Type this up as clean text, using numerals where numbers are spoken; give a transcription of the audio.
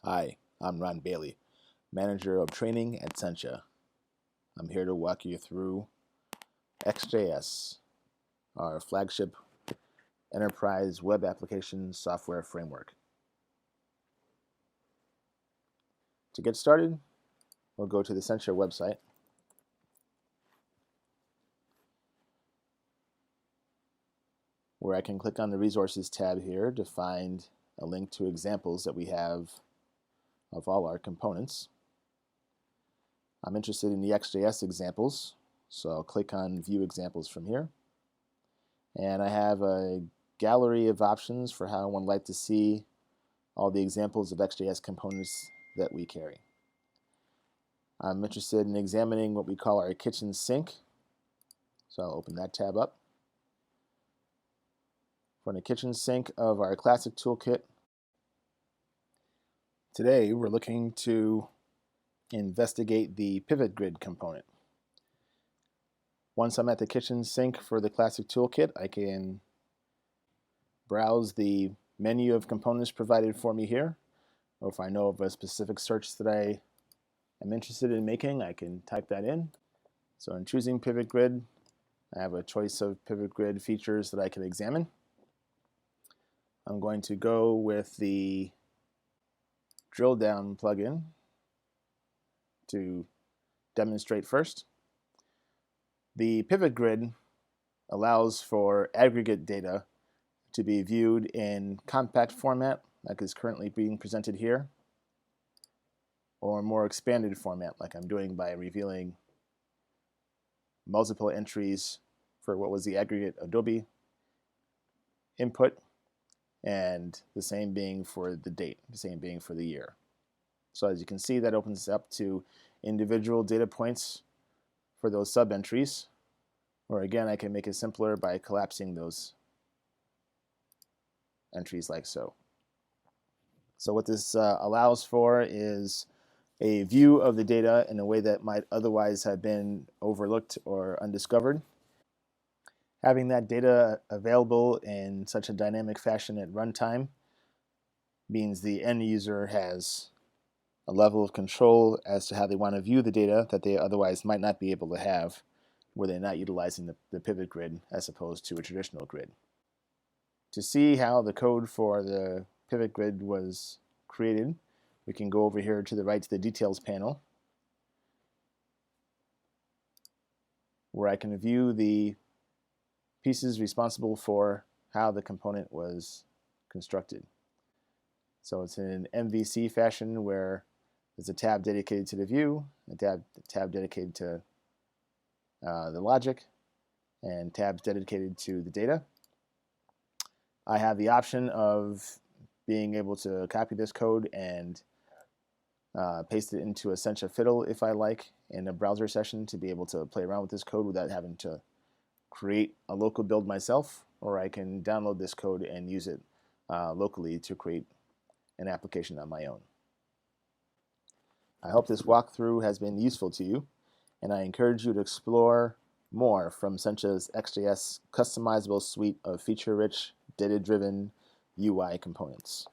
Hi, I'm Ron Bailey, Manager of Training at Sencha. I'm here to walk you through XJS, our flagship enterprise web application software framework. To get started, we'll go to the Sencha website. Where I can click on the Resources tab here to find a link to examples that we have of all our components. I'm interested in the XJS examples, so I'll click on View Examples from here. And I have a gallery of options for how one would like to see all the examples of XJS components that we carry. I'm interested in examining what we call our kitchen sink, so I'll open that tab up. For the kitchen sink of our classic toolkit, today we're looking to investigate the pivot grid component. Once I'm at the kitchen sink for the classic toolkit, I can browse the menu of components provided for me here, or if I know of a specific search that I am interested in making, I can type that in. So in choosing pivot grid, I have a choice of pivot grid features that I can examine. I'm going to go with the drill down plugin to demonstrate first. The pivot grid allows for aggregate data to be viewed in compact format, like is currently being presented here, or more expanded format, like I'm doing by revealing multiple entries for what was the aggregate Adobe input, and the same being for the date, the same being for the year. So as you can see, that opens up to individual data points for those sub-entries, or again, I can make it simpler by collapsing those entries like so. So what this allows for is a view of the data in a way that might otherwise have been overlooked or undiscovered. Having that data available in such a dynamic fashion at runtime means the end user has a level of control as to how they want to view the data that they otherwise might not be able to have were they not utilizing the pivot grid as opposed to a traditional grid. To see how the code for the pivot grid was created, we can go over here to the right to the Details panel, where I can view the pieces responsible for how the component was constructed. So it's in an MVC fashion where there's a tab dedicated to the view, a tab dedicated to the logic, and tabs dedicated to the data. I have the option of being able to copy this code and paste it into a Sencha Fiddle if I like in a browser session to be able to play around with this code without having to create a local build myself, or I can download this code and use it locally to create an application on my own. I hope this walkthrough has been useful to you, and I encourage you to explore more from Sencha's XJS customizable suite of feature-rich, data-driven UI components.